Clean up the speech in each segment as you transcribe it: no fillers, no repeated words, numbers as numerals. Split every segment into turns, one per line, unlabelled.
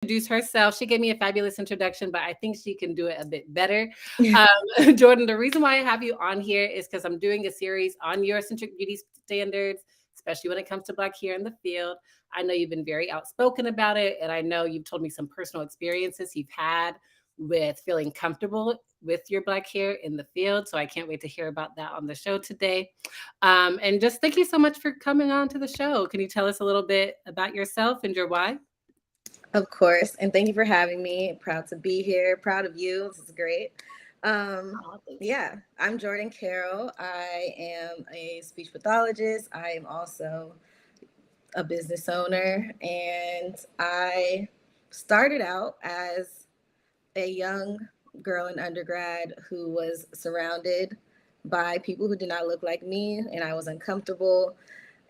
introduce herself. She gave me a fabulous introduction, but I think she can do it a bit better. Um, Jordyn, the reason why I have you on here is because I'm doing a series on Eurocentric beauty standards, especially when it comes to Black hair in the field. I know you've been very outspoken about it, and I know you've told me some personal experiences you've had with feeling comfortable with your Black hair in the field. So I can't wait to hear about that on the show today. And just thank you so much for coming on to the show. Can you tell us a little bit about yourself and your why?
Of course. And thank you for having me. Proud to be here. Proud of you. This is great. Um,
Oh, thank you.
yeah, I'm Jordyn Carroll. I am a speech pathologist. I am also a business owner. And I started out as a young girl in undergrad who was surrounded by people who did not look like me, and I was uncomfortable.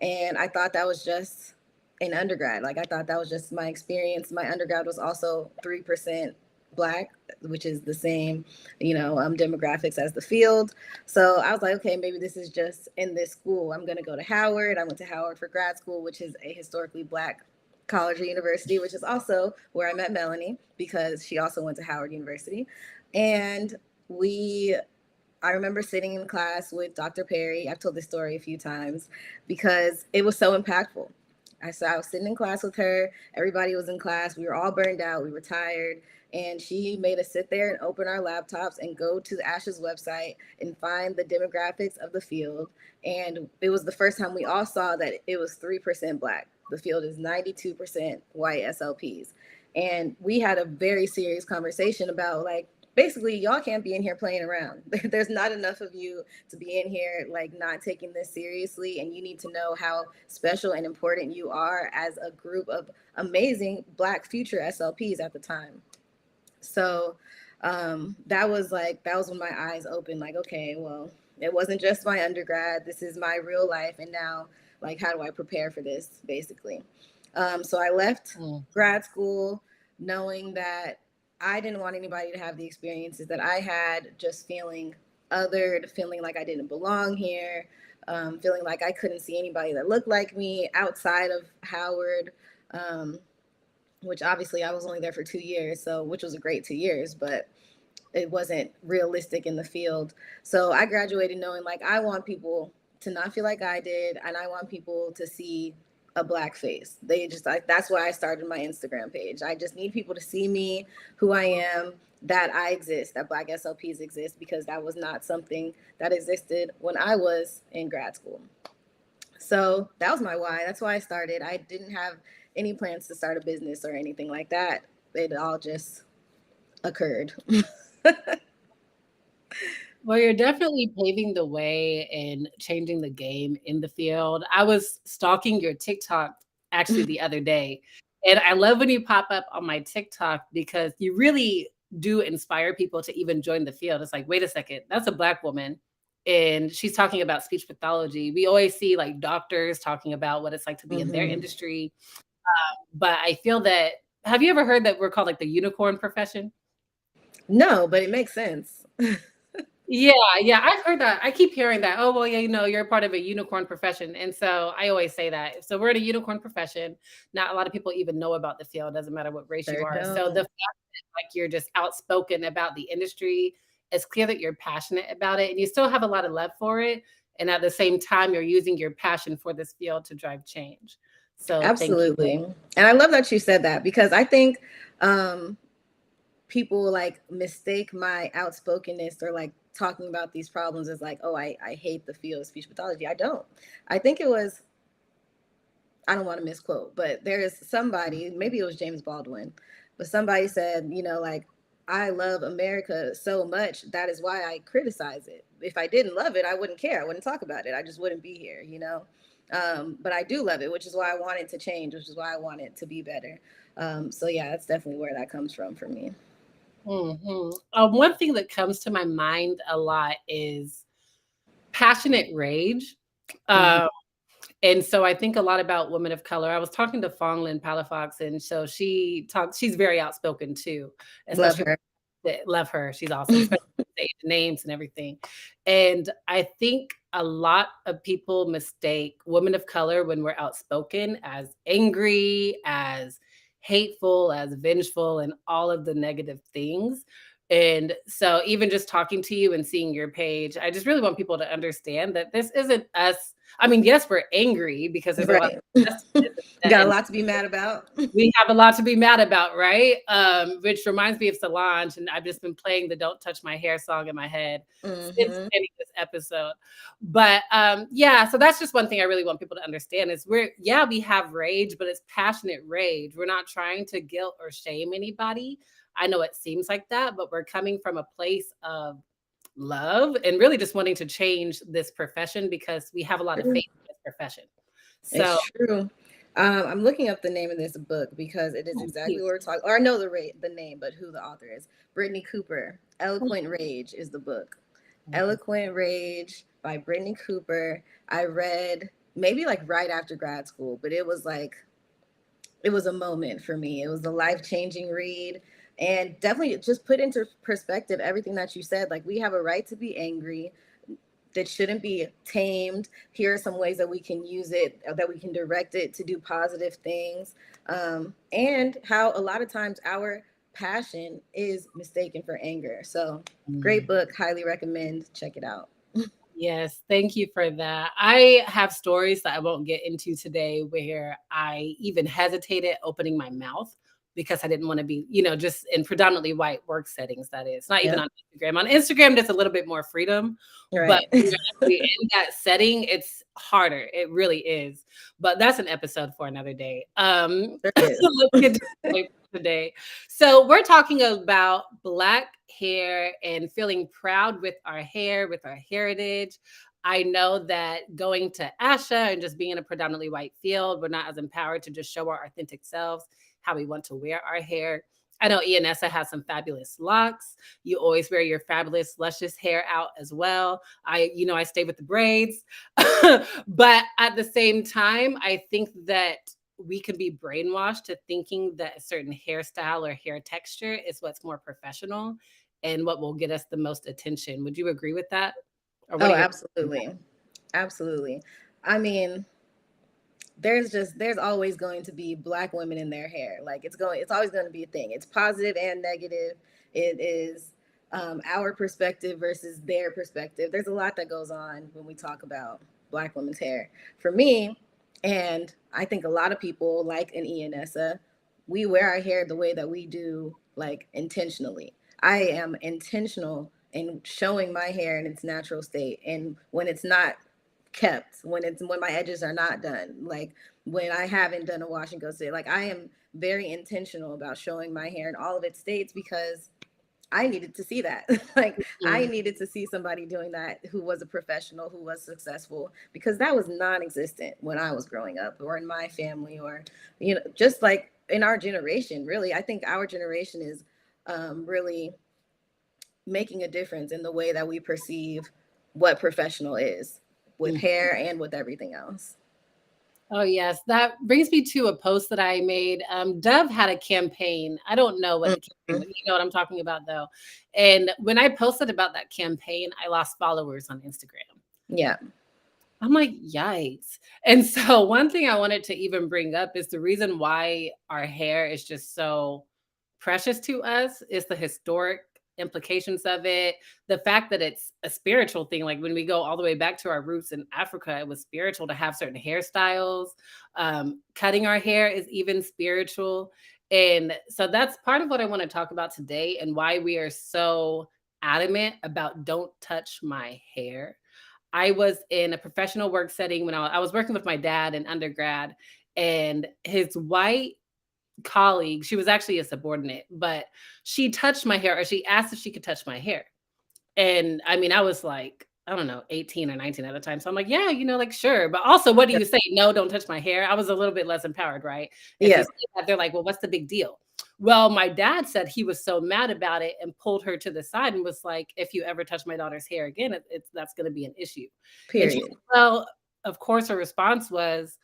And I thought that was just in undergrad. Like, I thought that was just my experience. My undergrad was also 3% Black, which is the same, demographics as the field. So I was like, okay, maybe this is just in this school. I'm going to go to Howard. I went to Howard for grad school, which is a historically Black college or university, which is also where I met Melanie because she also went to Howard University. And we I remember sitting in class with Dr. Perry. I've told this story a few times because it was so impactful. I was sitting in class with her. Everybody was in class. We were all burned out. We were tired. And she made us sit there and open our laptops and go to the ASH's website and find the demographics of the field. And it was the first time we all saw that it was 3% Black. The field is 92% white SLPs. And we had a very serious conversation about, like, basically, y'all can't be in here playing around. There's not enough of you to be in here like not taking this seriously, and you need to know how special and important you are as a group of amazing Black future SLPs at the time. So that was when my eyes opened, like, okay, well, it wasn't just my undergrad, this is my real life, and now, like, how do I prepare for this, basically. So I left
Mm.
grad school knowing that I didn't want anybody to have the experiences that I had, just feeling othered, feeling like I didn't belong here, feeling like I couldn't see anybody that looked like me outside of Howard, um, which obviously I was only there for 2 years, so which was a great 2 years, but it wasn't realistic in the field. So I graduated knowing, like, I want people to not feel like I did, and I want people to see a Black face. That's why I started my Instagram page. I just need people to see me, who I am, that I exist, that Black SLPs exist, because that was not something that existed when I was in grad school. So that was my why. That's why I started. I didn't have any plans to start a business or anything like that. It all just occurred.
Well, you're definitely paving the way and changing the game in the field. I was stalking your TikTok actually the other day, and I love when you pop up on my TikTok because you really do inspire people to even join the field. It's like, wait a second, that's a Black woman, and she's talking about speech pathology. We always see like doctors talking about what it's like to be in their
Hmm.
industry, but I feel that. Have you ever heard that we're called like the unicorn profession?
No, but it makes sense.
Yeah, yeah, I've heard that. I keep hearing that. Oh, well, yeah, you're part of a unicorn profession. And so I always say that. So we're in a unicorn profession. Not a lot of people even know about the field, doesn't matter what race you
Sure
are. So the
don't.
fact that like you're just outspoken about the industry, it's clear that you're passionate about it and you still have a lot of love for it. And at the same time, you're using your passion for this field to drive change. So thank you.
Absolutely. And I love that you said that because I think um, people like mistake my outspokenness or like talking about these problems as like, oh, I hate the field of speech pathology. I don't. I think it was, I don't want to misquote, but there is somebody, maybe it was James Baldwin, but somebody said, like, I love America so much. That is why I criticize it. If I didn't love it, I wouldn't care. I wouldn't talk about it. I just wouldn't be here. But I do love it, which is why I want it to change, which is why I want it to be better. So yeah, that's definitely where that comes from for me.
Mhm. One thing that comes to my mind a lot is passionate rage.
Hmm.
Um, And so I think a lot about women of color. I was talking to Fonglin Palafox, and so she's very outspoken too,
Love
especially
her.
love her. She's awesome, especially when you say the names and everything. And I think a lot of people mistake women of color when we're outspoken as angry, as hateful, as vengeful, and all of the negative things. And so, even just talking to you and seeing your page, I just really want people to understand that this isn't us. I mean, yes, we're angry because there's a lot
Right.
of injustice
Got a
and
lot to be mad about.
we have a lot to be mad about, right? Which reminds me of Solange, and I've just been playing the "Don't Touch My Hair" song in my head since
Hmm.
ending this episode. But yeah, so that's just one thing I really want people to understand is we have rage, but it's passionate rage. We're not trying to guilt or shame anybody. I know it seems like that, but we're coming from a place of love and really just wanting to change this profession because we have a lot of faith in this profession. So,
It's true. I'm looking up the name of this book because it is
oh,
exactly what
please.
we're talking. Or I know the name, but who the author is? Brittany Cooper. Eloquent Rage is the book. Eloquent Rage by Brittany Cooper. I read maybe like right after grad school, but it was a moment for me. It was a life-changing read and definitely just put into perspective everything that you said. Like we have a right to be angry that shouldn't be tamed. Here are some ways that we can use it, that we can direct it to do positive things. And how a lot of times our passion is mistaken for anger. So, great
Mm.
book, highly recommend. Check it out.
Yes, thank you for that. I have stories that I won't get into today where I even hesitated opening my mouth because I didn't want to be, just in predominantly white work settings, that is. Not even
Yep.
on Instagram. On Instagram, there's a little bit more freedom, but
Right.
when you're actually in that setting, it's harder. It really is. But that's an episode for another day.
There is.
Let's get to the point for today. So we're talking about Black hair and feeling proud with our heritage. I know that going to ASHA and just being in a predominantly white field, we're not as empowered to just show our authentic selves, how we want to wear our hair. I know Ianessa has some fabulous locks. You always wear your fabulous, luscious hair out as well. I stay with the braids. But at the same time, I think that we can be brainwashed to thinking that a certain hairstyle or hair texture is what's more professional and what will get us the most attention. Would you agree with that? Or what
Oh,
are your
absolutely. Absolutely. I mean, there's always going to be Black women in their hair. Like it's always going to be a thing. It's positive and negative. It is our perspective versus their perspective. There's a lot that goes on when we talk about Black women's hair. For me, and I think a lot of people like an Ianessa, we wear our hair the way that we do, like intentionally. I am intentional in showing my hair in its natural state, and when it's not kept, when my edges are not done, like when I haven't done a wash and go sit, like I am very intentional about showing my hair in all of its states because I needed to see that. Like I
Mhm.
needed to see somebody doing that who was a professional, who was successful, because that was non-existent when I was growing up or in my family, or just like in our generation. Really, I think our generation is really making a difference in the way that we perceive what professional is with
Mhm.
hair and with everything else.
Oh, yes. That brings me to a post that I made. Dove had a campaign. I don't know what the campaign
Mhm.
was. You know what I'm talking about, though. And when I posted about that campaign, I lost followers on Instagram.
Yeah.
I'm like, yikes. And so, one thing I wanted to even bring up is the reason why our hair is just so precious to us is the historic implications of it. The fact that it's a spiritual thing. Like when we go all the way back to our roots in Africa, it was spiritual to have certain hairstyles. Cutting our hair is even spiritual. And so, that's part of what I want to talk about today and why we are so adamant about don't touch my hair. I was in a professional work setting when I was working with my dad in undergrad, and his white colleague, she was actually a subordinate, but she touched my hair, or she asked if she could touch my hair. And I mean, I was like, I don't know, 18 or 19 at the time. So I'm like, yeah, like, sure. But also, what do you say? No, don't touch my hair. I was a little bit less empowered, right? If you
Yeah.
say that, they're like, well, what's the big deal? Well, my dad said he was so mad about it and pulled her to the side and was like, if you ever touch my daughter's hair again, that's going to be an issue. And she,
Period.
well, of course, her response was,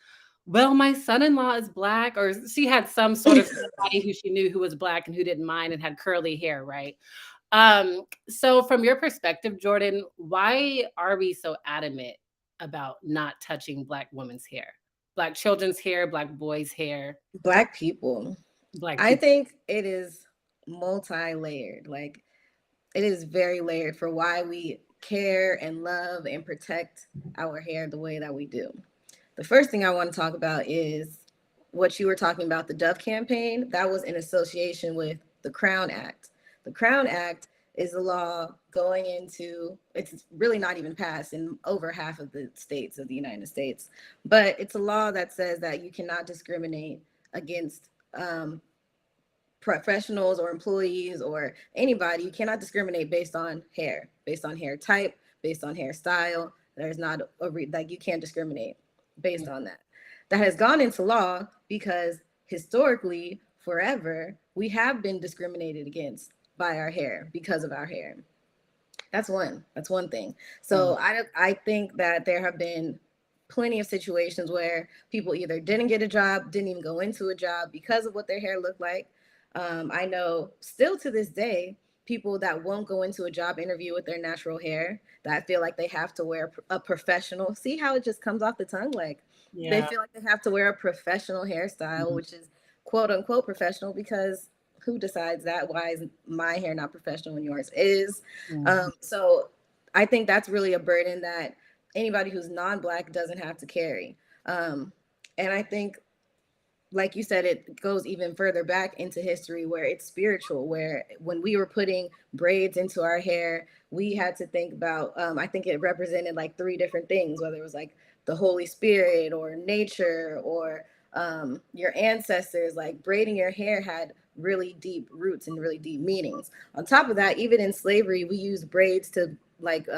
well, my son-in-law is Black, or she had some sort of somebody who she knew who was Black and who didn't mind and had curly hair, right? So from your perspective, Jordyn, why are we so adamant about not touching Black women's hair? Black children's hair, Black boys' hair?
Black people.
Black
I
people.
think it is multi-layered. Like, it is very layered for why we care and love and protect our hair the way that we do. The first thing I want to talk about is what you were talking about, the Dove campaign. That was in association with the Crown Act. The Crown Act is a law going into, it's really not even passed in over half of the states of the United States, but it's a law that says that you cannot discriminate against professionals or employees or anybody. You cannot discriminate based on hair type, based on hairstyle. There's not like, you can't discriminate based on that. That has gone into law because historically, forever, we have been discriminated against by our hair because of our hair. That's one thing.
Mm.
So I think that there have been plenty of situations where people either didn't get a job, didn't even go into a job because of what their hair looked like. I know still to this day, people that won't go into a job interview with their natural hair, that feel like they have to wear a professional. See how it just comes off the tongue? Like, they
Yeah.
feel like they have to wear a professional hairstyle,
Mhm.
which is quote unquote professional, because who decides that? Why is my hair not professional when yours is?
Mhm.
So I think that's really a burden that anybody who's non-black doesn't have to carry. And I think, like you said, it goes even further back into history where it's spiritual, where when we were putting braids into our hair, we had to think about, I think it represented like three different things, whether it was like the Holy Spirit or nature or your ancestors. Like, braiding your hair had really deep roots and really deep meanings. On top of that, even in slavery, we used braids to, like,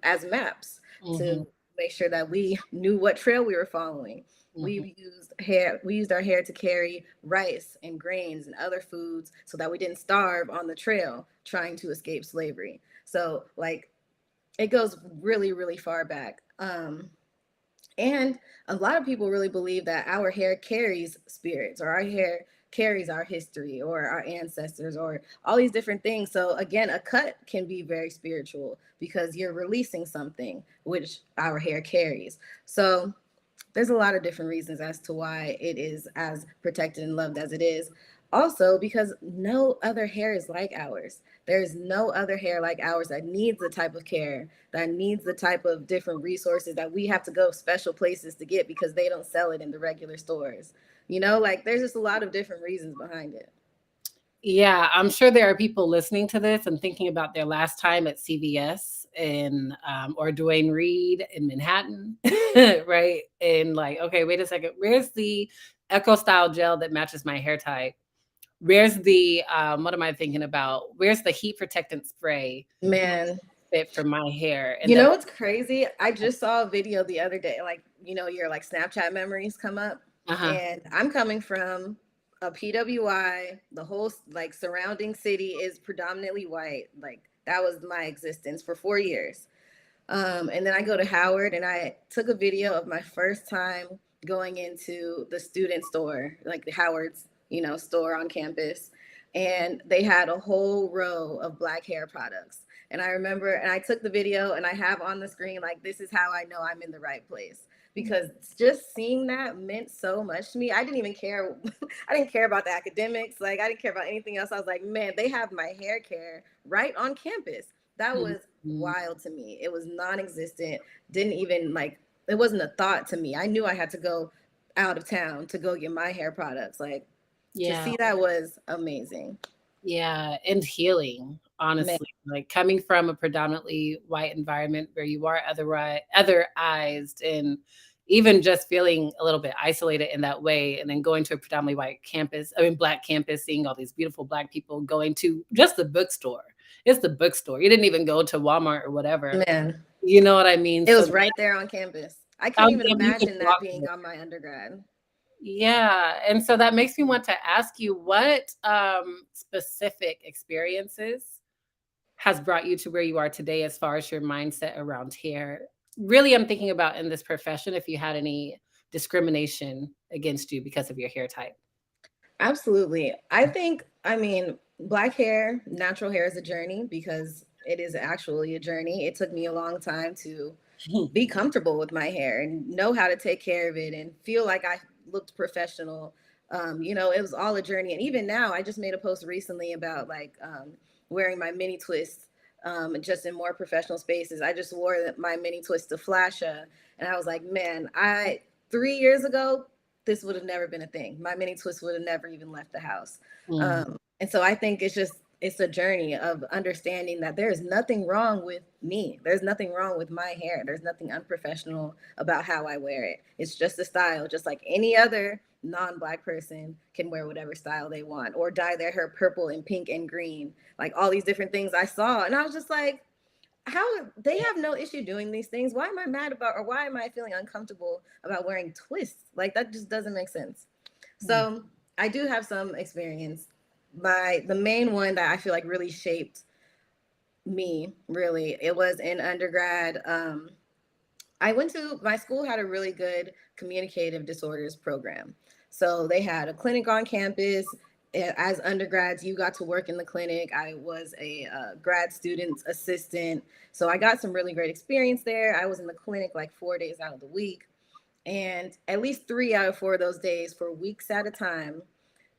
as maps
Mhm.
to make sure that we knew what trail we were following.
Mhm.
We used our hair to carry rice and grains and other foods so that we didn't starve on the trail trying to escape slavery. So, like, it goes really, really far back. And a lot of people really believe that our hair carries spirits, or our hair carries our history or our ancestors or all these different things. So again, a cut can be very spiritual because you're releasing something which our hair carries. So there's a lot of different reasons as to why it is as protected and loved as it is. Also, because no other hair is like ours. There's no other hair like ours that needs the type of care, that needs the type of different resources that we have to go special places to get because they don't sell it in the regular stores. You know, like, there's just a lot of different reasons behind it.
Yeah, I'm sure there are people listening to this and thinking about their last time at CVS in or Duane Reade in Manhattan, right? And like, okay, wait a second, where's the Echo Style gel that matches my hair type? Where's the what am I thinking about? Where's the heat protectant spray
Man,
fit for my hair? And
you
then
know what's crazy? I just saw a video the other day, like, you know, your like Snapchat memories come up,
uh-huh.
and I'm coming from a PWI. The whole like surrounding city is predominantly white. Like, that was my existence for 4 years. And then I go to Howard, and I took a video of my first time going into the student store, like the Howard's, you know, store on campus. And they had a whole row of black hair products. And I remember, and I took the video and I have on the screen, like, this is how I know I'm in the right place. Because just seeing that meant so much to me. I didn't even care. I didn't care about the academics. Like, I didn't care about anything else. I was like, man, they have my hair care right on campus. That was
Mhm.
wild to me. It was non-existent. Didn't even like, it wasn't a thought to me. I knew I had to go out of town to go get my hair products. Like, to
Yeah.
see that was amazing.
Yeah, and healing,
Man,
honestly. Like coming from a predominantly white environment where you are otherized and even just feeling a little bit isolated in that way, and then going to a predominantly white campus, I mean black campus, seeing all these beautiful black people going to just the bookstore. It's the bookstore. You didn't even go to Walmart or whatever.
man,
You know what I mean?
it
So
was right there on campus. I couldn't
out
even
there you could
imagine that
walk.
being on my undergrad.
Yeah, and so that makes me want to ask you what specific experiences has brought you to where you are today as far as your mindset around hair. Really, I'm thinking about in this profession if you had any discrimination against you because of your hair type.
Absolutely. I think, I mean, black hair, natural hair is a journey because it is actually a journey. It took me a long time to be comfortable with my hair and know how to take care of it and feel like I looked professional. It was all a journey. And even now, I just made a post recently about like wearing my mini twist just in more professional spaces. I just wore my mini twist to Flasha, and I was like, man, 3 years ago, this would have never been a thing. My mini twist would have never even left the house. And so I think it's a journey of understanding that there is nothing wrong with me. There's nothing wrong with my hair. There's nothing unprofessional about how I wear it. It's just a style, just like any other non-Black person can wear whatever style they want or dye their hair purple and pink and green, like all these different things I saw. And I was just like, how they have no issue doing these things. Why am I mad about, or why am I feeling uncomfortable about wearing twists? Like that just doesn't make sense. So I do have some experience. The main one that I feel like really shaped me, really, it was in undergrad. My school had a really good communicative disorders program. So they had a clinic on campus. As undergrads, you got to work in the clinic. I was a grad student assistant. So I got some really great experience there. I was in the clinic like 4 days out of the week. And at least 3 out of 4 of those days, for weeks at a time,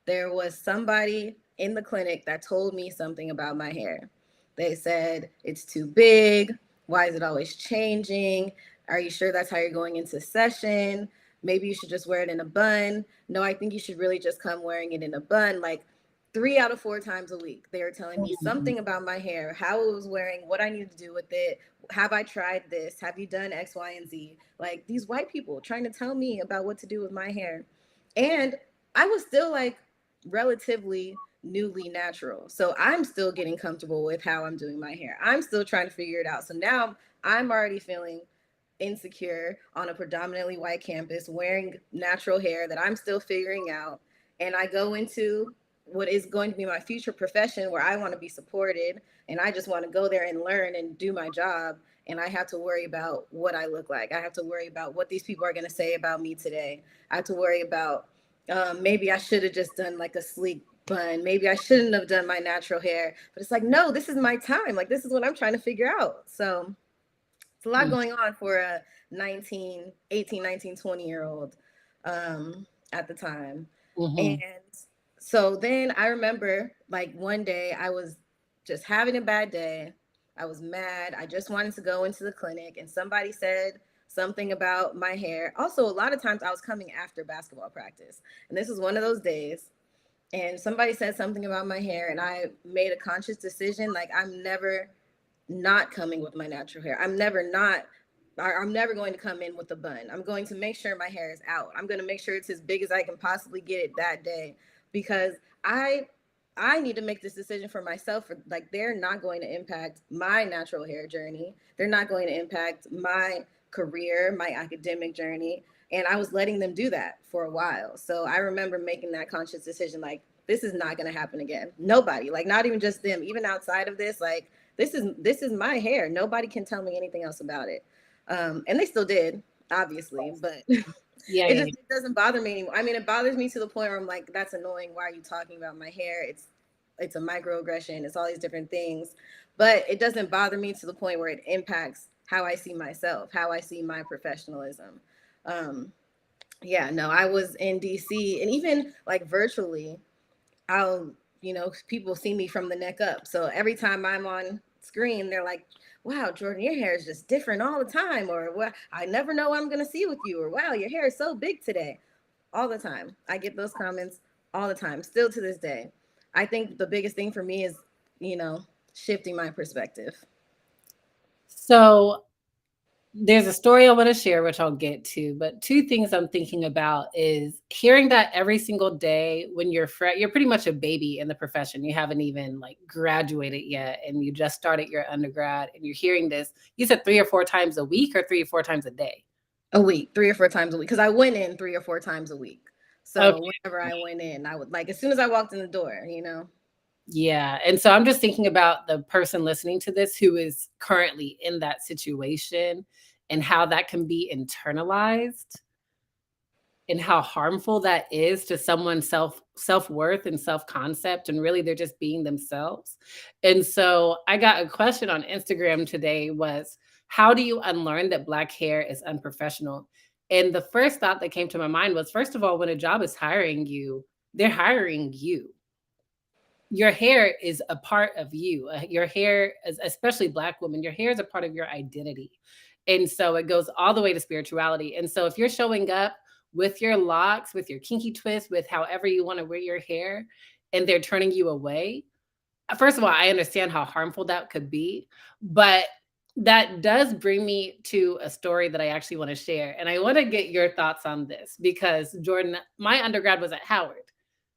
there was somebody in the clinic that told me something about my hair. They said, it's too big. Why is it always changing? Are you sure that's how you're going into session? Maybe you should just wear it in a bun. No, I think you should really just come wearing it in a bun. Like 3 out of 4 times a week, they were telling me something about my hair, how it was wearing, what I needed to do with it. Have I tried this? Have you done X, Y, and Z? Like these white people trying to tell me about what to do with my hair. And I was still like relatively newly natural. So I'm still getting comfortable with how I'm doing my hair. I'm still trying to figure it out. So now I'm already feeling insecure on a predominantly white campus wearing natural hair that I'm still figuring out. And I go into what is going to be my future profession where I want to be supported and I just want to go there and learn and do my job. And I have to worry about what I look like. I have to worry about what these people are going to say about me today. I have to worry about maybe I should have just done like a sleek bun. Maybe I shouldn't have done my natural hair. But it's like, no, this is my time. Like, this is what I'm trying to figure out. So it's a lot going on for a 18, 19, 20-year-old at the time. And so then I remember like one day I was just having a bad day. I was mad. I just wanted to go into the clinic and somebody said something about my hair. Also, a lot of times I was coming after basketball practice. And this was one of those days. And somebody said something about my hair and I made a conscious decision. Like I'm never not coming with my natural hair. I'm never going to come in with a bun. I'm going to make sure my hair is out. I'm going to make sure it's as big as I can possibly get it that day because I need to make this decision for myself. For like, they're not going to impact my natural hair journey. They're not going to impact my career, my academic journey. And I was letting them do that for a while. So I remember making that conscious decision, like, this is not going to happen again. Nobody, like not even just them, even outside of this, like, this is my hair. Nobody can tell me anything else about it. And they still did, obviously, but it doesn't bother me anymore. I mean, it bothers me to the point where I'm like, that's annoying. Why are you talking about my hair? It's a microaggression. It's all these different things, but it doesn't bother me to the point where it impacts how I see myself, how I see my professionalism. I was in DC and even like virtually, people see me from the neck up. So every time I'm on screen, they're like, wow, Jordyn, your hair is just different all the time. Or, well, I never know what I'm going to see with you. Or, wow, your hair is so big today. All the time. I get those comments all the time, still to this day. I think the biggest thing for me is, shifting my perspective.
So there's a story I want to share, which I'll get to, but two things I'm thinking about is hearing that every single day when you're pretty much a baby in the profession. You haven't even like graduated yet and you just started your undergrad and you're hearing this. You said 3 or 4 times a week or 3 or 4 times a day?
A week, 3 or 4 times a week. Because I went in 3 or 4 times a week. So whenever I went in, I would like, as soon as I walked in the door,
Yeah. And so I'm just thinking about the person listening to this who is currently in that situation and how that can be internalized and how harmful that is to someone's self-worth and self-concept. And really they're just being themselves. And so I got a question on Instagram today was, how do you unlearn that Black hair is unprofessional? And the first thought that came to my mind was, first of all, when a job is hiring you, they're hiring you. Your hair is a part of you. Your hair, especially Black women, your hair is a part of your identity. And so it goes all the way to spirituality. And so if you're showing up with your locks, with your kinky twist, with however you want to wear your hair, and they're turning you away, first of all, I understand how harmful that could be, but that does bring me to a story that I actually want to share. And I want to get your thoughts on this because, Jordyn, my undergrad was at Howard.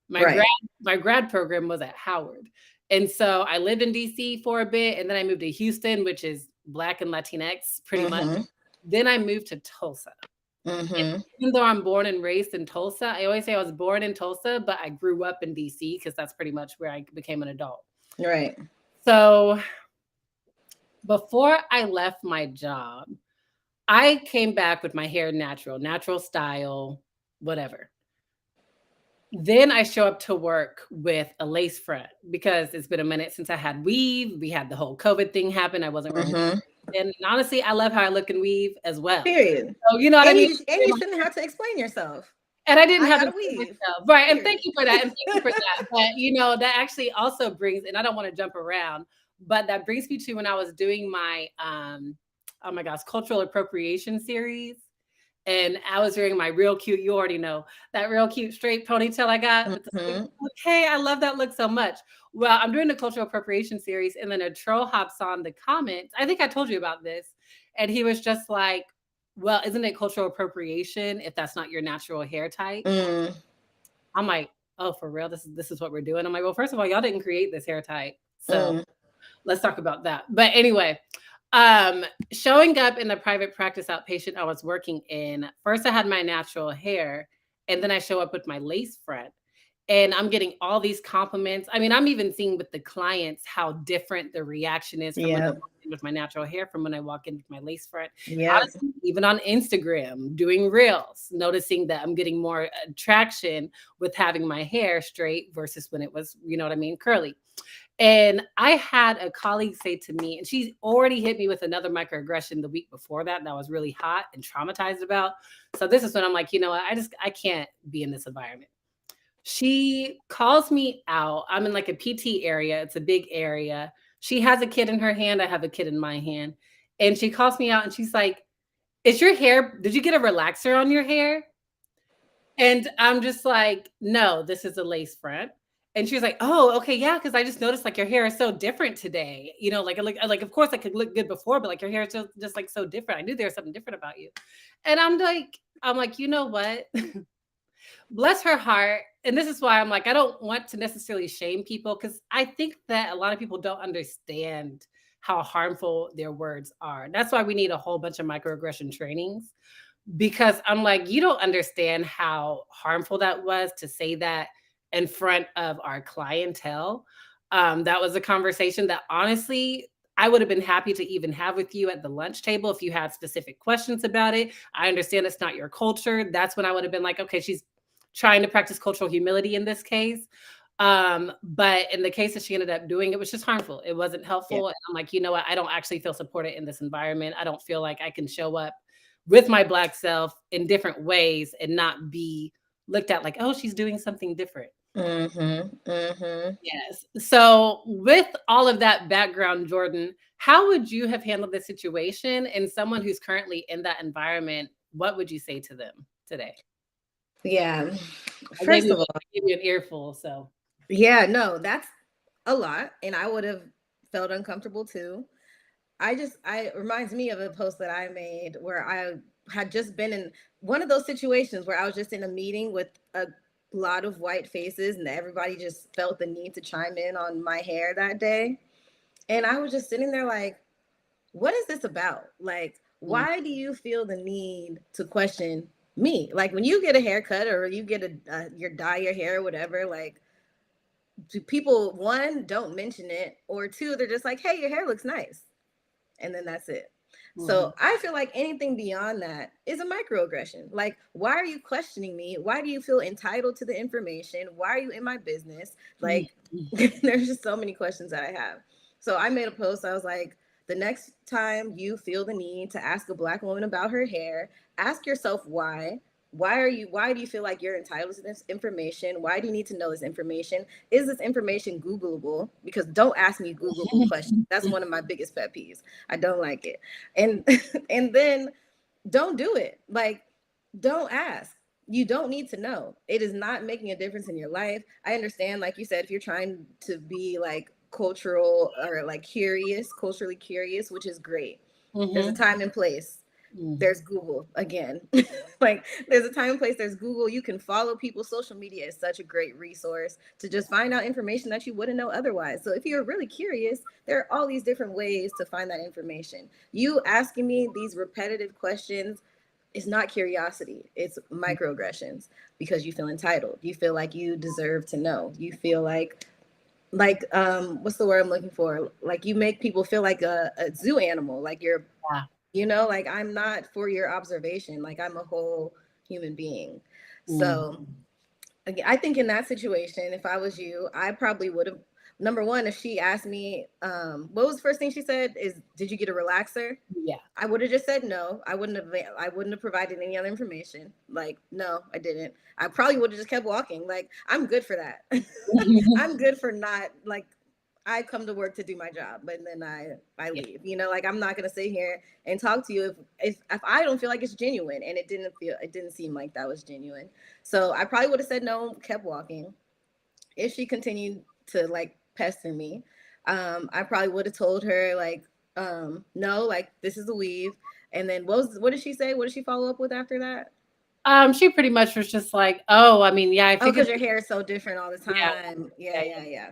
My
Right.
grad program was at Howard. And so I lived in DC for a bit, and then I moved to Houston, which is Black and Latinx pretty much. Then I moved to Tulsa. And even though I'm born and raised in Tulsa, I always say I was born in Tulsa, but I grew up in DC because that's pretty much where I became an adult.
Right.
So before I left my job, I came back with my hair natural style, whatever. Then I show up to work with a lace front because it's been a minute since I had weave. We had the whole COVID thing happen. I wasn't wearing and honestly, I love how I look in weave as well.
Period.
So you know what I mean?
And you shouldn't have to explain yourself.
And I didn't have
to
weave.
myself.
Right. And thank you for that. And thank you for that. But you know, that actually also brings, and I don't want to jump around, but that brings me to when I was doing my oh my gosh, cultural appropriation series. And I was wearing my real cute, you already know, that real cute straight ponytail I got. Okay, I love that look so much. Well, I'm doing the cultural appropriation series, and then a troll hops on the comments. I think I told you about this. And he was just like, well, isn't it cultural appropriation if that's not your natural hair type? I'm like, oh, for real? This is what we're doing? I'm like, well, first of all, y'all didn't create this hair type. So let's talk about that. But anyway, showing up in the private practice outpatient I was working in, first I had my natural hair, and then I show up with my lace front. And I'm getting all these compliments. I mean, I'm even seeing with the clients how different the reaction is from when I walk in with my natural hair from when I walk in with my lace front. Honestly, even on Instagram, doing reels, noticing that I'm getting more traction with having my hair straight versus when it was, you know what I mean, curly. And I had a colleague say to me, and she's already hit me with another microaggression the week before that I was really hot and traumatized about. So this is when I'm like, you know what, I can't be in this environment. She calls me out. I'm in like a PT area. It's a big area. She has a kid in her hand. I have a kid in my hand. And she calls me out and she's like, is your hair, did you get a relaxer on your hair? And I'm just like, no, this is a lace front. And she was like, oh, okay, yeah, because I just noticed like your hair is so different today. You know, like of course I could look good before, but like your hair is just like so different. I knew there was something different about you. And I'm like, you know what? Bless her heart. And this is why I'm like, I don't want to necessarily shame people because I think that a lot of people don't understand how harmful their words are. That's why we need a whole bunch of microaggression trainings because I'm like, you don't understand how harmful that was to say that in front of our clientele. That was a conversation that honestly, I would have been happy to even have with you at the lunch table if you had specific questions about it. I understand it's not your culture. That's when I would have been like, okay, she's trying to practice cultural humility in this case. But in the case that she ended up doing, it was just harmful. It wasn't helpful. And I'm like, you know what? I don't actually feel supported in this environment. I don't feel like I can show up with my Black self in different ways and not be looked at like, oh, she's doing something different. Yes. So with all of that background, Jordyn, how would you have handled this situation? And someone who's currently in that environment, what would you say to them today?
Yeah. First of all,
I gave you an earful. So
yeah, no, that's a lot. And I would have felt uncomfortable too. It reminds me of a post that I made where I had just been in one of those situations where I was just in a meeting with a lot of white faces and everybody just felt the need to chime in on my hair that day. And I was just sitting there like, what is this about? Like, why do you feel the need to question me? Like when you get a haircut or you get your dye your hair or whatever, like people, one, don't mention it, or two, they're just like, hey, your hair looks nice. And then that's it. So I feel like anything beyond that is a microaggression. Like, why are you questioning me? Why do you feel entitled to the information? Why are you in my business? Like, there's just so many questions that I have. So I made a post. I was like, the next time you feel the need to ask a Black woman about her hair, ask yourself why. Why do you feel like you're entitled to this information? Why do you need to know this information? Is this information Googleable? Because don't ask me Googleable questions. That's one of my biggest pet peeves. I don't like it. And and then don't do it. Like, don't ask. You don't need to know. It is not making a difference in your life. I understand, like you said, if you're trying to be like cultural or like curious, culturally curious, which is great. There's a time and place. There's Google again. Like, there's a time and place. There's Google. You can follow people. Social media is such a great resource to just find out information that you wouldn't know otherwise. So if you're really curious, there are all these different ways to find that information. You asking me these repetitive questions is not curiosity. It's microaggressions, because you feel entitled. You feel like you deserve to know. You feel like what's the word I'm looking for? Like, you make people feel like a zoo animal. Like you're, like, I'm not for your observation. Like, I'm a whole human being. So again, I think in that situation, if I was you, I probably would have, number one, if she asked me, what was the first thing she said is, did you get a relaxer?
Yeah.
I would have just said no. I wouldn't have provided any other information. Like, no, I didn't. I probably would have just kept walking. Like, I'm good for that. I'm good for not, like, I come to work to do my job, but then I leave. Like, I'm not gonna sit here and talk to you if I don't feel like it's genuine, and it didn't seem like that was genuine. So I probably would have said no, kept walking. If she continued to like pester me, I probably would have told her like, no, like, this is a weave. And then what did she say? What did she follow up with after that?
She pretty much was just like, oh, I mean, yeah, I
Oh,
figured.
because your hair is so different all the time. Yeah.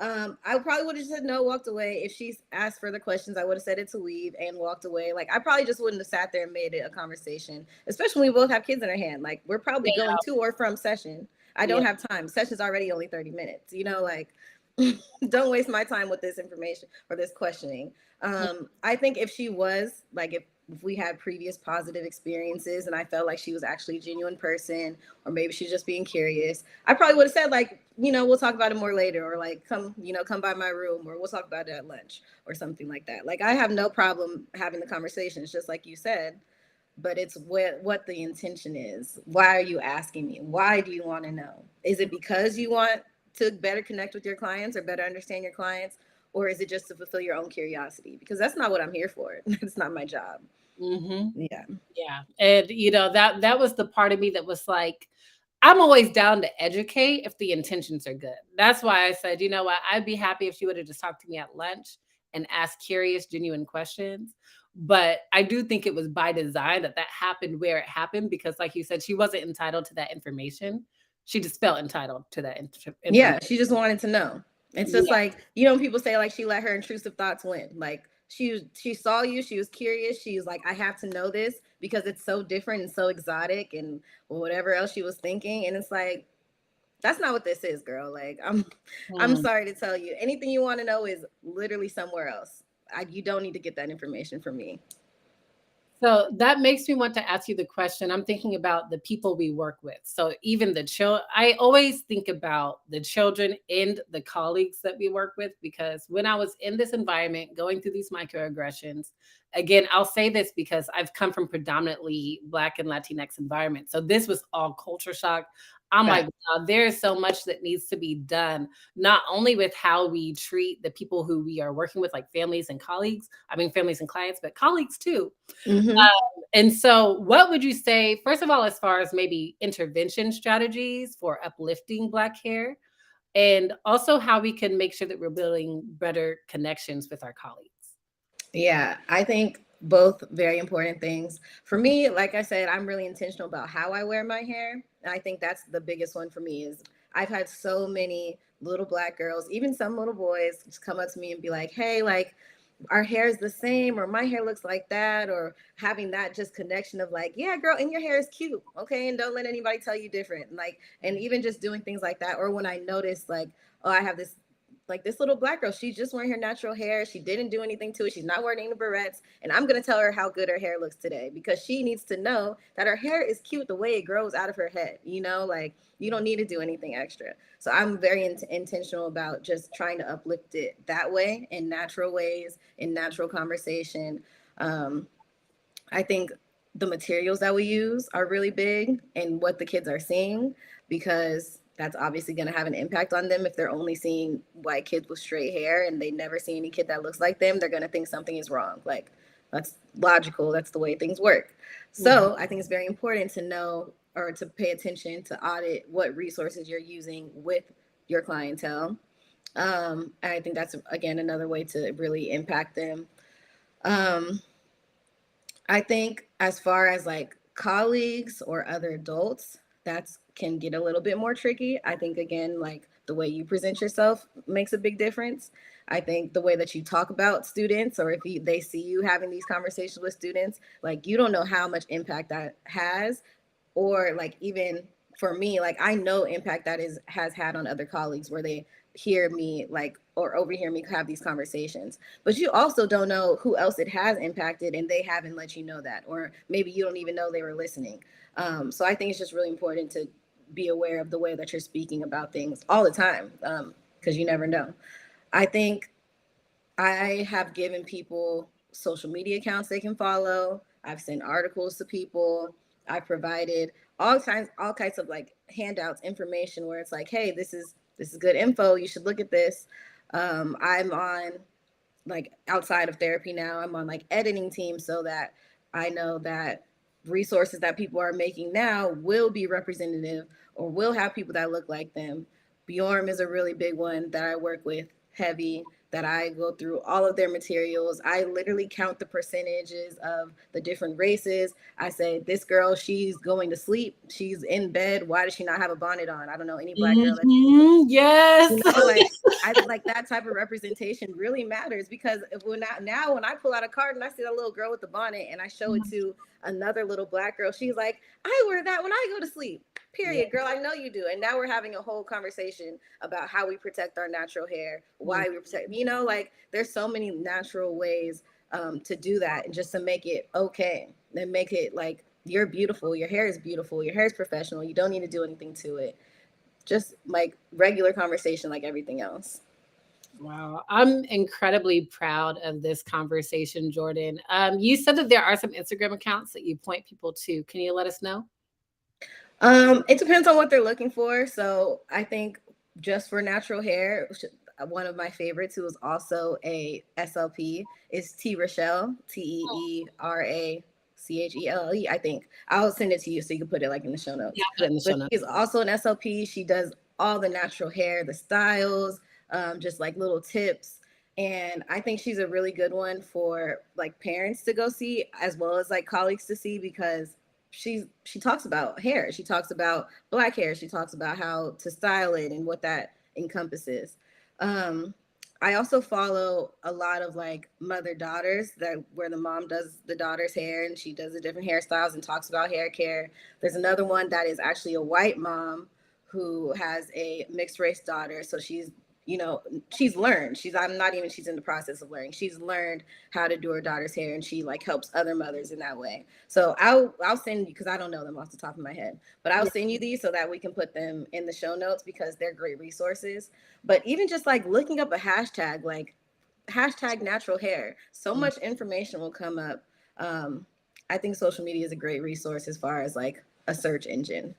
I probably would have said no, walked away. If she's asked further questions, I would have said it's a weave and walked away. Like, I probably just wouldn't have sat there and made it a conversation, especially when we both have kids in our hand. Like, we're probably going to or from session. I don't have time. Session's already only 30 minutes. Like, don't waste my time with this information or this questioning. I think if she was like, if we had previous positive experiences and I felt like she was actually a genuine person, or maybe she's just being curious, I probably would have said like, we'll talk about it more later, or like, come by my room, or we'll talk about it at lunch or something like that. Like, I have no problem having the conversations, just like you said, but it's what the intention is. Why are you asking me? Why do you want to know? Is it because you want to better connect with your clients or better understand your clients? Or is it just to fulfill your own curiosity? Because that's not what I'm here for. It's not my job. Yeah.
Yeah. And that was the part of me that was like, I'm always down to educate if the intentions are good. That's why I said, you know what, I'd be happy if she would have just talked to me at lunch and asked curious, genuine questions. But I do think it was by design that happened where it happened, because like you said, she wasn't entitled to that information. She just felt entitled to that information.
Yeah, she just wanted to know. It's just like, people say like she let her intrusive thoughts win. Like, she saw you, she was curious, she was like, I have to know this because it's so different and so exotic and whatever else she was thinking. And it's like, that's not what this is, girl. Like, I'm sorry to tell you. Anything you want to know is literally somewhere else. You don't need to get that information from me.
So that makes me want to ask you the question. I'm thinking about the people we work with. So even the children, I always think about the children and the colleagues that we work with, because when I was in this environment going through these microaggressions, again, I'll say this because I've come from predominantly Black and Latinx environments. So this was all culture shock. I'm like, wow, there's so much that needs to be done, not only with how we treat the people who we are working with, like families and colleagues, families and clients, but colleagues too. And so what would you say, first of all, as far as maybe intervention strategies for uplifting Black hair, and also how we can make sure that we're building better connections with our colleagues?
Yeah, I think both very important things. For me, like I said, I'm really intentional about how I wear my hair. And I think that's the biggest one for me. Is I've had so many little Black girls, even some little boys, just come up to me and be like, hey, like, our hair is the same, or my hair looks like that, or having that just connection of like, yeah, girl, and your hair is cute. Okay. And don't let anybody tell you different. Like, and even just doing things like that. Or when I notice like, oh, I have this like this little black girl, she's just wearing her natural hair. She didn't do anything to it. She's not wearing any barrettes. And I'm going to tell her how good her hair looks today, because she needs to know that her hair is cute the way it grows out of her head. You know, like you don't need to do anything extra. So I'm very intentional about just trying to uplift it that way, in natural ways, in natural conversation. I think the materials that we use are really big and what the kids are seeing, because that's obviously going to have an impact on them. If they're only seeing white kids with straight hair and they never see any kid that looks like them, they're going to think something is wrong. Like, that's logical. That's the way things work. So I think it's very important to know, or to pay attention, to audit what resources you're using with your clientele. And I think that's, again, another way to really impact them. I think as far as like colleagues or other adults, that can get a little bit more tricky. I think, again, like the way you present yourself makes a big difference. I think the way that you talk about students, or if they see you having these conversations with students, like you don't know how much impact that has. Or like, even for me, like I know impact that has had on other colleagues, where they hear me like, or overhear me have these conversations. But you also don't know who else it has impacted, and they haven't let you know that, or maybe you don't even know they were listening. So I think it's just really important to be aware of the way that you're speaking about things all the time, because you never know. I think I have given people social media accounts they can follow. I've sent articles to people. I've provided all kinds of like handouts, information, where it's like, hey, this is good info. You should look at this. I'm on, like, outside of therapy now, I'm on like editing teams, so that I know that resources that people are making now will be representative, or will have people that look like them. Bjorm is a really big one that I work with heavy, that I go through all of their materials. I literally count the percentages of the different races. I say, this girl, she's going to sleep. She's in bed. Why does she not have a bonnet on? I don't know any black girl that,
Yes.
you know, like I like that type of representation really matters, because if we're not, now when I pull out a card and I see that little girl with the bonnet and I show it to another little black girl, she's like, I wear that when I go to sleep. Period, girl. I know you do. And now we're having a whole conversation about how we protect our natural hair, why we protect, you know, like there's so many natural ways to do that, and just to make it okay, and make it like, you're beautiful, your hair is beautiful, your hair is professional, you don't need to do anything to it. Just like regular conversation, like everything else.
Wow, I'm incredibly proud of this conversation, Jordyn. You said that there are some Instagram accounts that you point people to. Can you let us know?
It depends on what they're looking for. So I think, just for natural hair, one of my favorites, who is also a SLP, is T Rochelle, TeeRachelle. I think I'll send it to you so you can put it like in the show
Yeah,
notes.
I'll put it in the show
But
notes.
she's also an SLP. She does all the natural hair, the styles, just like little tips. And I think she's a really good one for like parents to go see, as well as like colleagues to see, because she talks about hair. She talks about black hair. She talks about how to style it and what that encompasses. Um, I also follow a lot of like mother daughters, that where the mom does the daughter's hair and she does the different hairstyles and talks about hair care. There's another one that is actually a white mom who has a mixed race daughter. So she's, you know, she's learned. She's in the process of learning. She's learned how to do her daughter's hair, and she like helps other mothers in that way. So I'll send you, because I don't know them off the top of my head, but I'll send you these so that we can put them in the show notes, because they're great resources. But even just like looking up a hashtag, like hashtag natural hair, so much information will come up. I think social media is a great resource as far as like a search engine.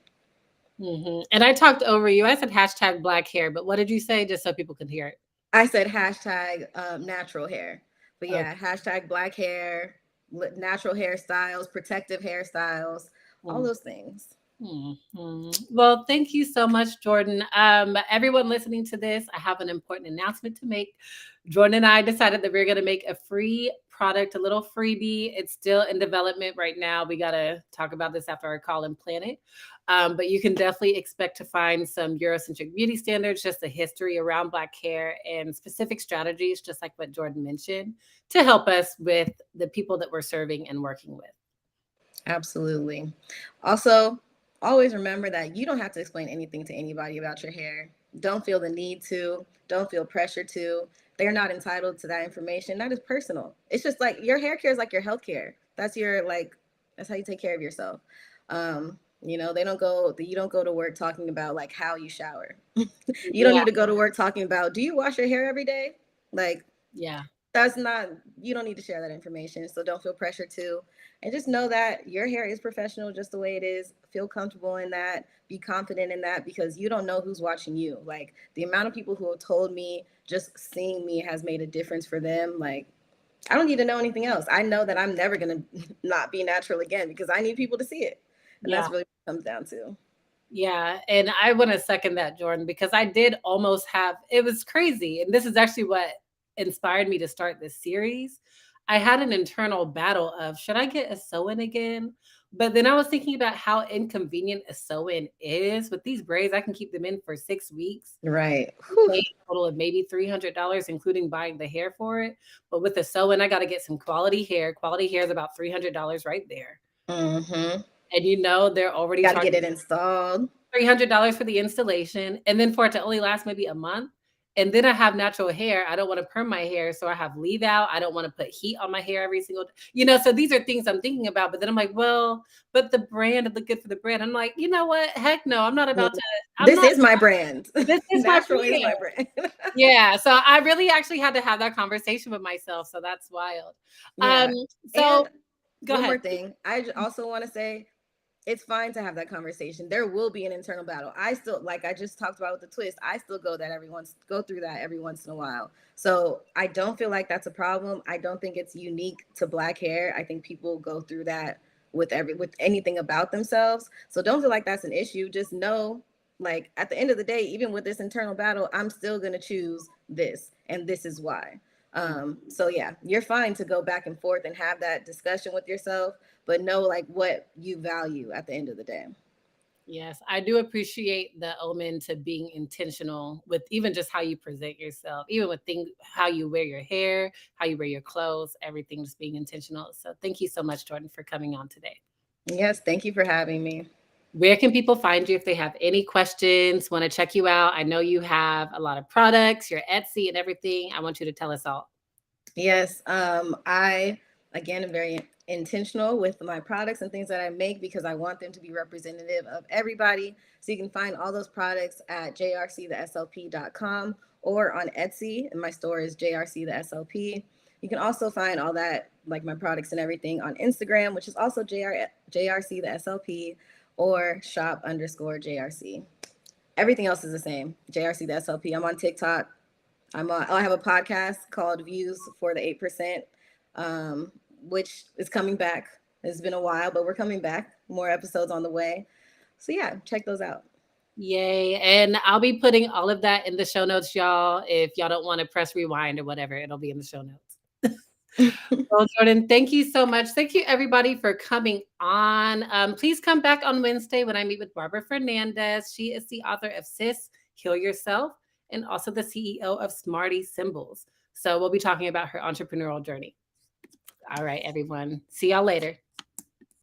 And I talked over you. I said hashtag black hair, but what did you say? Just so people can hear it.
I said hashtag natural hair, but
Okay.
yeah, hashtag black hair, natural hairstyles, protective hairstyles, all those things.
Well, thank you so much, Jordyn. Everyone listening to this, I have an important announcement to make. Jordyn and I decided that we're going to make a free product, a little freebie. It's still in development right now. We got to talk about this after our call and plan it. But you can definitely expect to find some Eurocentric beauty standards, just the history around Black hair, and specific strategies, just like what Jordyn mentioned, to help us with the people that we're serving and working with.
Absolutely. Also, always remember that you don't have to explain anything to anybody about your hair. Don't feel the need to, don't feel pressure to. They're not entitled to that information. That is personal. It's just like your hair care is like your health care. That's your like, that's how you take care of yourself. You know, you don't go to work talking about like how you shower. You don't
Yeah.
need to go to work talking about, do you wash your hair every day? Like,
Yeah.
that's not, you don't need to share that information. So don't feel pressure to, and just know that your hair is professional just the way it is. Feel comfortable in that, be confident in that, because you don't know who's watching you. Like the amount of people who have told me just seeing me has made a difference for them. Like I don't need to know anything else. I know that I'm never going to not be natural again because I need people to see it. And
Yeah.
that's really what it comes down to.
Yeah. And I want to second that, Jordyn, because I did almost have, it was crazy. And this is actually what inspired me to start this series. I had an internal battle of, should I get a sew-in again? But then I was thinking about how inconvenient a sew-in is. With these braids, I can keep them in for 6 weeks.
Right.
Pay a total of maybe $300, including buying the hair for it. But with the sew-in, I got to get some quality hair. Quality hair is about $300 right there.
Mm-hmm.
And you know, they're already
Got to get
charging
it installed.
$300 for the installation, and then for it to only last maybe a month. And then I have natural hair. I don't want to perm my hair, so I have leave out. I don't want to put heat on my hair every single day. You know, so these are things I'm thinking about. But then I'm like, well, but the brand, it look good for the brand. I'm like, you know what? Heck no, I'm not about to. I'm
This
not.
is my brand.
This is my
Natural is my
brand.
brand.
Yeah. So I really actually had to have that conversation with myself. So that's wild.
Yeah.
So
And
go
one
ahead.
more thing. I also want to say it's fine to have that conversation. There will be an internal battle. I still, like I just talked about with the twist, I still go through that every once in a while. So I don't feel like that's a problem. I don't think it's unique to Black hair. I think people go through that with anything about themselves. So don't feel like that's an issue. Just know, like at the end of the day, even with this internal battle, I'm still gonna choose this, and this is why. So yeah, you're fine to go back and forth and have that discussion with yourself, but know like what you value at the end of the day.
Yes, I do appreciate the omen to being intentional with even just how you present yourself, even with things, how you wear your hair, how you wear your clothes, everything just being intentional. So thank you so much, Jordyn, for coming on today.
Yes, thank you for having me.
Where can people find you if they have any questions, want to check you out? I know you have a lot of products, your Etsy and everything. I want you to tell us all.
Yes, I again am very intentional with my products and things that I make because I want them to be representative of everybody. So you can find all those products at jrctheslp.com or on Etsy, and my store is jrc the slp. You can also find all that, like my products and everything, on Instagram, which is also jrc the slp, or shop_jrc. Everything else is the same, jrc the slp. I'm on TikTok. I have a podcast called Views for the 8%, which is coming back. It's been a while, but we're coming back. More episodes on the way. So yeah, check those out.
Yay. And I'll be putting all of that in the show notes, y'all. If y'all don't want to press rewind or whatever, it'll be in the show notes. Well, Jordyn, thank you so much. Thank you, everybody, for coming on. Please come back on Wednesday when I meet with Barbara Fernandez. She is the author of Sis, Heal Yourself, and also the CEO of Smarty Symbols. So we'll be talking about her entrepreneurial journey. All right, everyone. See y'all later.